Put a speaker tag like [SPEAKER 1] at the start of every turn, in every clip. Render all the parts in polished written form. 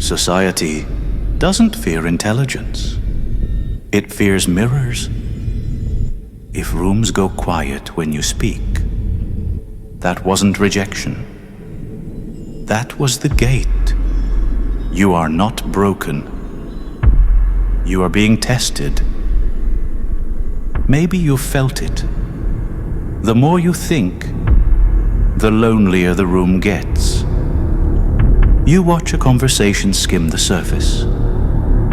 [SPEAKER 1] Society doesn't fear intelligence. It fears mirrors. If rooms go quiet when you speak, that wasn't rejection. That was the gate. You are not broken. You are being tested. Maybe you felt it. The more you think, the lonelier the room gets. You watch a conversation skim the surface.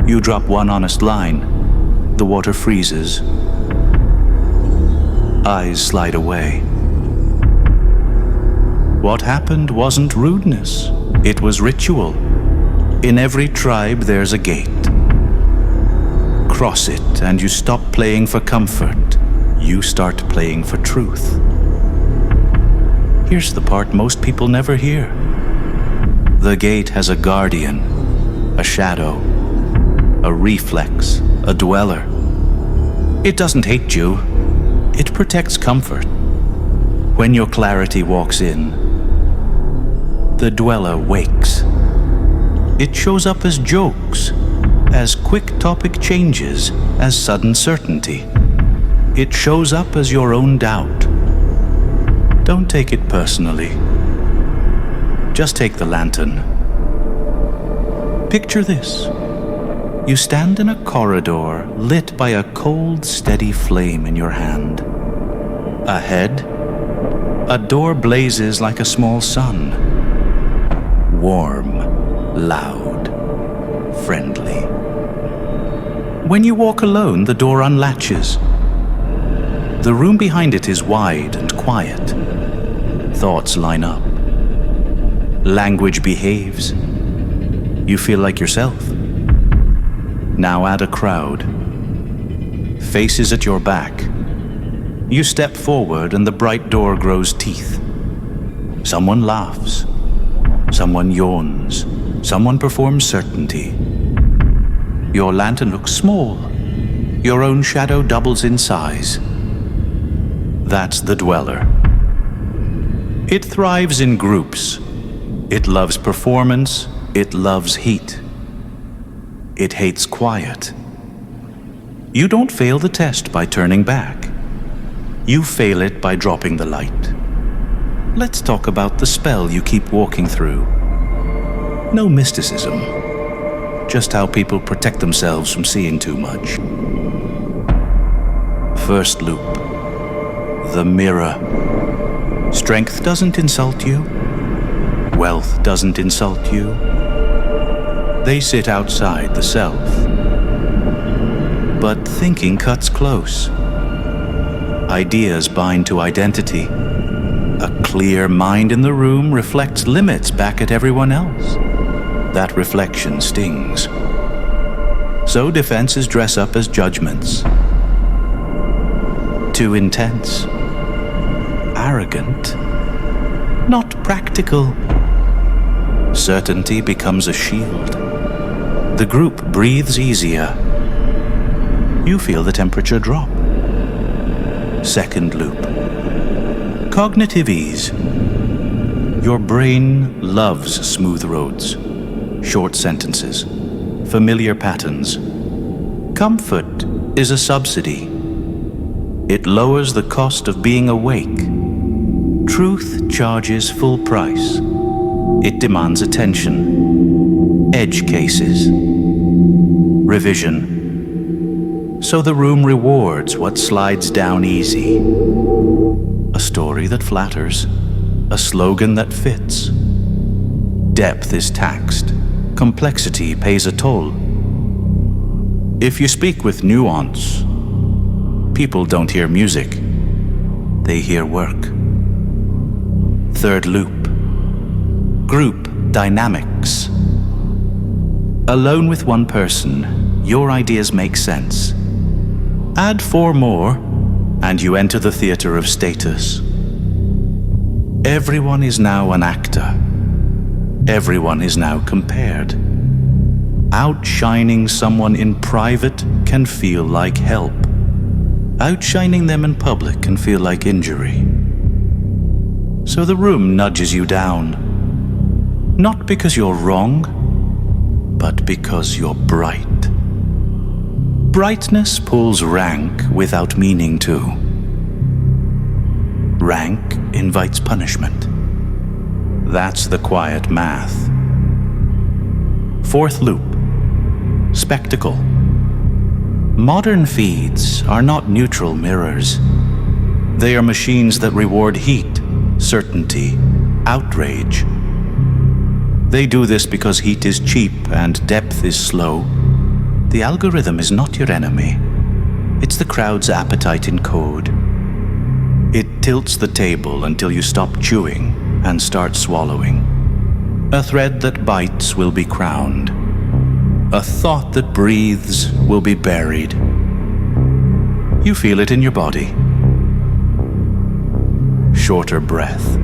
[SPEAKER 1] You drop one honest line, the water freezes. Eyes slide away. What happened wasn't rudeness, it was ritual. In every tribe there's a gate. Cross it and you stop playing for comfort. You start playing for truth. Here's the part most people never hear. The gate has a guardian, a shadow, a reflex, a dweller. It doesn't hate you. It protects comfort. When your clarity walks in, the dweller wakes. It shows up as jokes, as quick topic changes, as sudden certainty. It shows up as your own doubt. Don't take it personally. Just take the lantern. Picture this. You stand in a corridor lit by a cold, steady flame in your hand. Ahead, a door blazes like a small sun. Warm, loud, friendly. When you walk alone, the door unlatches. The room behind it is wide and quiet. Thoughts line up. Language behaves. You feel like yourself. Now add a crowd. Faces at your back. You step forward and the bright door grows teeth. Someone laughs. Someone yawns. Someone performs certainty. Your lantern looks small. Your own shadow doubles in size. That's the dweller. It thrives in groups. It loves performance. It loves heat. It hates quiet. You don't fail the test by turning back. You fail it by dropping the light. Let's talk about the spell you keep walking through. No mysticism. Just how people protect themselves from seeing too much. First loop. The mirror. Strength doesn't insult you. Wealth doesn't insult you. They sit outside the self. But thinking cuts close. Ideas bind to identity. A clear mind in the room reflects limits back at everyone else. That reflection stings. So defenses dress up as judgments. Too intense. Arrogant. Not practical. Certainty becomes a shield. The group breathes easier. You feel the temperature drop. Second loop. Cognitive ease. Your brain loves smooth roads, short sentences, familiar patterns. Comfort is a subsidy. It lowers the cost of being awake. Truth charges full price. It demands attention. Edge cases. Revision. So the room rewards what slides down easy. A story that flatters. A slogan that fits. Depth is taxed. Complexity pays a toll. If you speak with nuance, people don't hear music. They hear work. Third loop. Group dynamics. Alone with one person, your ideas make sense. Add 4 more, and you enter the theater of status. Everyone is now an actor. Everyone is now compared. Outshining someone in private can feel like help. Outshining them in public can feel like injury. So the room nudges you down. Not because you're wrong, but because you're bright. Brightness pulls rank without meaning to. Rank invites punishment. That's the quiet math. Fourth loop. Spectacle. Modern feeds are not neutral mirrors. They are machines that reward heat, certainty, outrage. They do this because heat is cheap and depth is slow. The algorithm is not your enemy. It's the crowd's appetite in code. It tilts the table until you stop chewing and start swallowing. A thread that bites will be crowned. A thought that breathes will be buried. You feel it in your body. Shorter breath,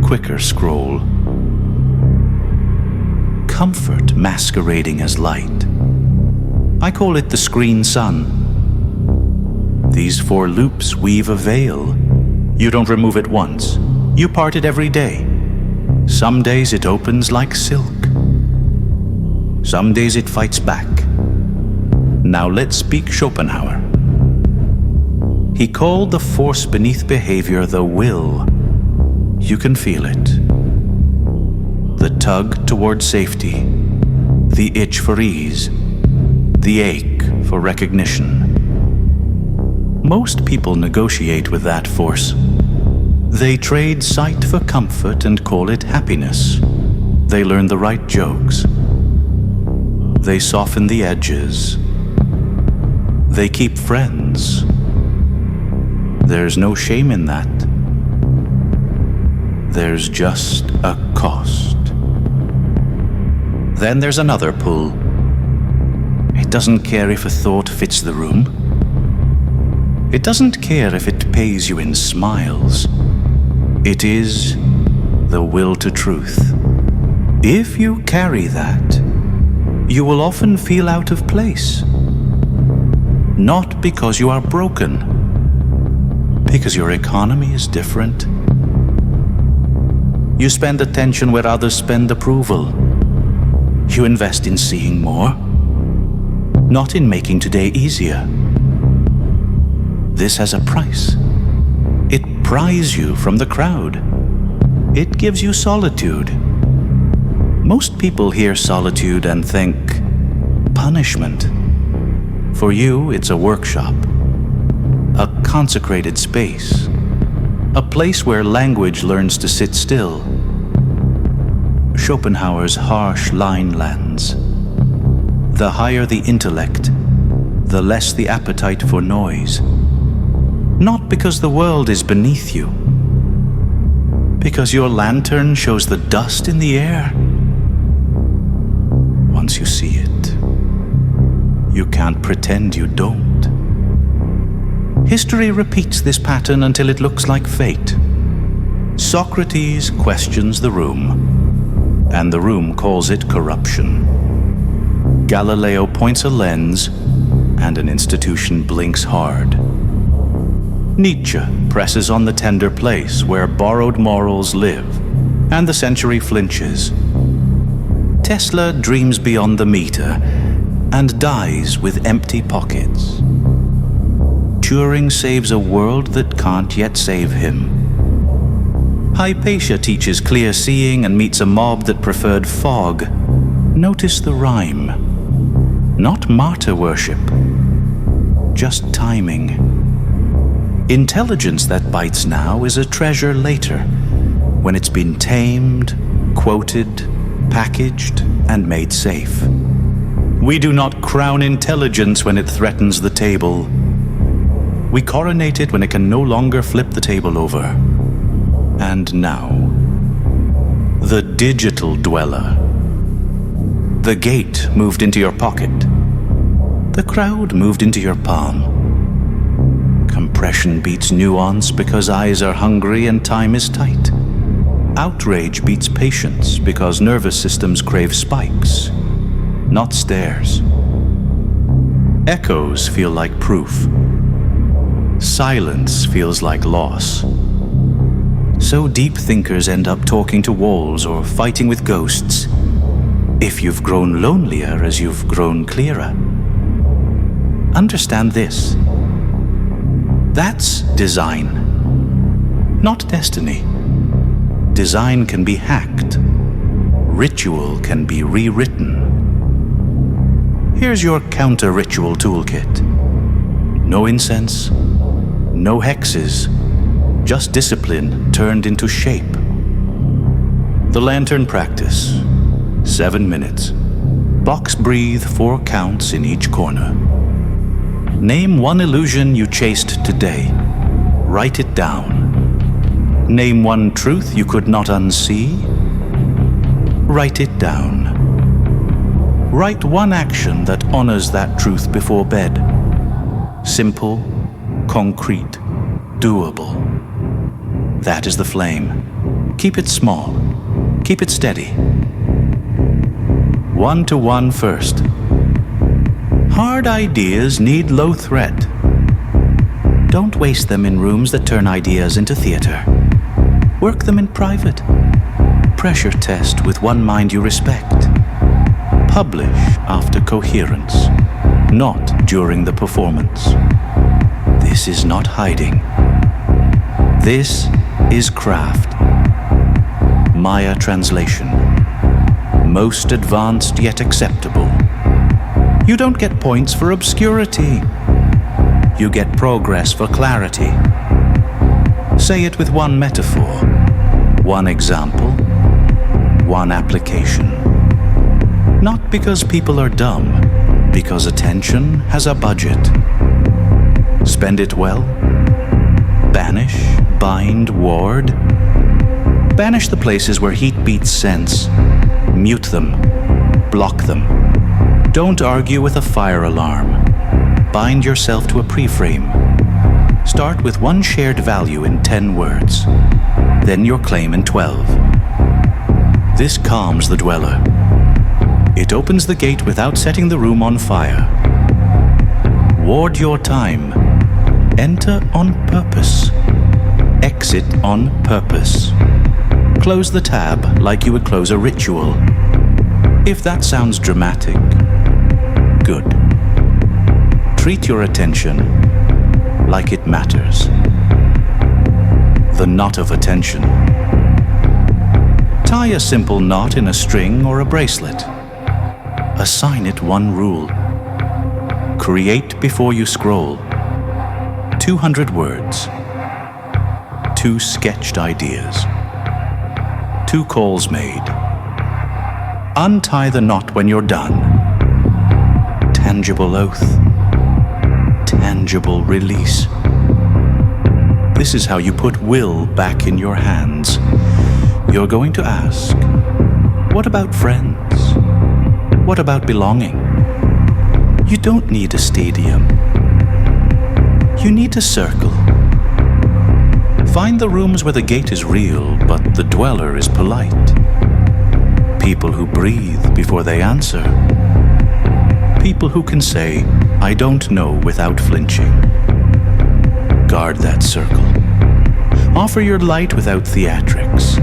[SPEAKER 1] quicker scroll. Comfort masquerading as light. I call it the screen sun. These 4 loops weave a veil. You don't remove it once. You part it every day. Some days it opens like silk. Some days it fights back. Now let's speak Schopenhauer. He called the force beneath behavior the will. You can feel it. The tug toward safety, the itch for ease, the ache for recognition. Most people negotiate with that force. They trade sight for comfort and call it happiness. They learn the right jokes. They soften the edges. They keep friends. There's no shame in that. There's just a cost. Then there's another pull. It doesn't care if a thought fits the room. It doesn't care if it pays you in smiles. It is the will to truth. If you carry that, you will often feel out of place. Not because you are broken, because your economy is different. You spend attention where others spend approval. You invest in seeing more, not in making today easier. This has a price. It pries you from the crowd. It gives you solitude. Most people hear solitude and think, punishment. For you, it's a workshop, a consecrated space, a place where language learns to sit still. Schopenhauer's harsh line lands. The higher the intellect, the less the appetite for noise. Not because the world is beneath you, because your lantern shows the dust in the air. Once you see it, you can't pretend you don't. History repeats this pattern until it looks like fate. Socrates questions the room, and the room calls it corruption. Galileo points a lens, and an institution blinks hard. Nietzsche presses on the tender place where borrowed morals live, and the century flinches. Tesla dreams beyond the meter and dies with empty pockets. Turing saves a world that can't yet save him. Hypatia teaches clear seeing and meets a mob that preferred fog. Notice the rhyme. Not martyr worship, just timing. Intelligence that bites now is a treasure later, when it's been tamed, quoted, packaged, and made safe. We do not crown intelligence when it threatens the table. We coronate it when it can no longer flip the table over. And now, the digital dweller. The gate moved into your pocket. The crowd moved into your palm. Compression beats nuance because eyes are hungry and time is tight. Outrage beats patience because nervous systems crave spikes, not stairs. Echoes feel like proof. Silence feels like loss. So deep thinkers end up talking to walls or fighting with ghosts. if you've grown lonelier as you've grown clearer. Understand this. That's design, not destiny. Design can be hacked. Ritual can be rewritten. Here's your counter-ritual toolkit. No incense, no hexes, just discipline turned into shape. The lantern practice, 7 minutes. Box breathe 4 counts in each corner. Name one illusion you chased today. Write it down. Name one truth you could not unsee. Write it down. Write one action that honors that truth before bed. Simple, concrete, doable. That is the flame. Keep it small. Keep it steady. 1-to-1 first. Hard ideas need low threat. Don't waste them in rooms that turn ideas into theater. Work them in private. Pressure test with one mind you respect. Publish after coherence, not during the performance. This is not hiding. This is craft. Maya translation. Most advanced yet acceptable. You don't get points for obscurity. You get progress for clarity. Say it with one metaphor, one example, one application. Not because people are dumb, because attention has a budget. Spend it well. Banish, bind, ward. Banish the places where heat beats sense. Mute them. Block them. Don't argue with a fire alarm. Bind yourself to a preframe. Start with one shared value in 10 words. Then your claim in 12. This calms the dweller. It opens the gate without setting the room on fire. Ward your time. Enter on purpose. Exit on purpose. Close the tab like you would close a ritual. If that sounds dramatic, good. Treat your attention like it matters. The knot of attention. Tie a simple knot in a string or a bracelet. Assign it one rule. Create before you scroll. 200 words. 2 sketched ideas. 2 calls made. Untie the knot when you're done. Tangible oath. Tangible release. This is how you put will back in your hands. You're going to ask, what about friends? What about belonging? You don't need a stadium. You need a circle. Find the rooms where the gate is real, but the dweller is polite. People who breathe before they answer. People who can say, I don't know without flinching. Guard that circle. Offer your light without theatrics.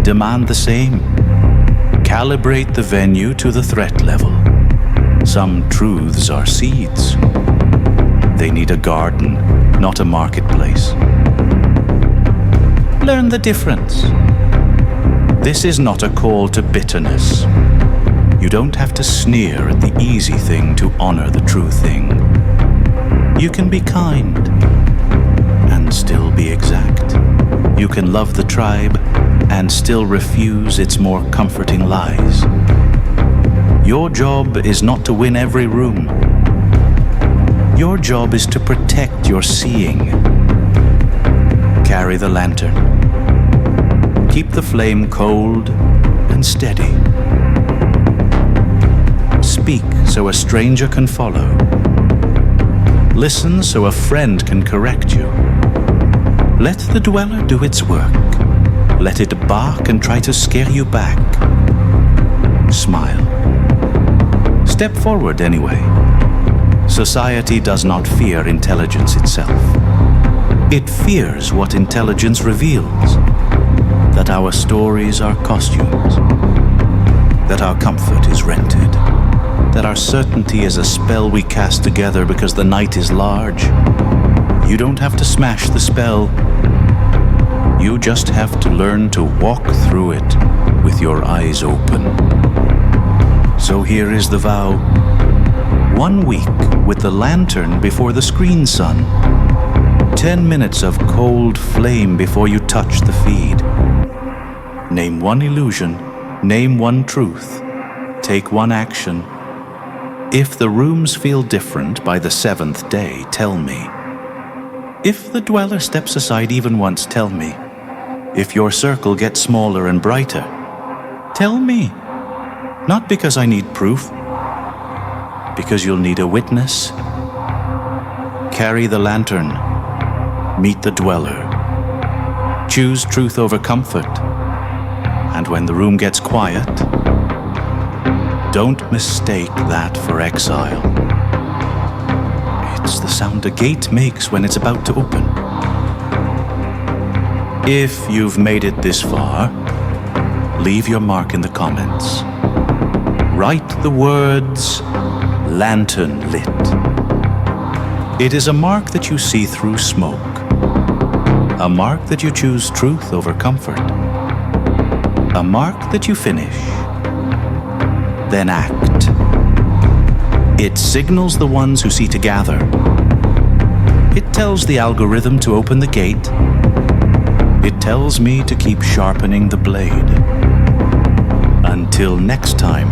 [SPEAKER 1] Demand the same. Calibrate the venue to the threat level. Some truths are seeds. They need a garden, not a marketplace. Learn the difference. This is not a call to bitterness. You don't have to sneer at the easy thing to honor the true thing. You can be kind and still be exact. You can love the tribe and still refuse its more comforting lies. Your job is not to win every room. Your job is to protect your seeing. Carry the lantern. Keep the flame cold and steady. Speak so a stranger can follow. Listen so a friend can correct you. Let the dweller do its work. Let it bark and try to scare you back. Smile. Step forward anyway. Society does not fear intelligence itself. It fears what intelligence reveals, that our stories are costumes. that our comfort is rented, that our certainty is a spell we cast together because the night is large. You don't have to smash the spell. You just have to learn to walk through it with your eyes open. So here is the vow. 1 week with the lantern before the screen sun. 10 minutes of cold flame before you touch the feed. Name one illusion, name one truth, take one action. If the rooms feel different by the 7th day, tell me. If the dweller steps aside even once, tell me. If your circle gets smaller and brighter, tell me. Not because I need proof, because you'll need a witness. Carry the lantern. Meet the dweller. Choose truth over comfort. And when the room gets quiet, don't mistake that for exile. It's the sound a gate makes when it's about to open. If you've made it this far, leave your mark in the comments. Write the words, lantern lit. It is a mark that you see through smoke. A mark that you choose truth over comfort. A mark that you finish. Then act. It signals the ones who see to gather. It tells the algorithm to open the gate. It tells me to keep sharpening the blade. Until next time.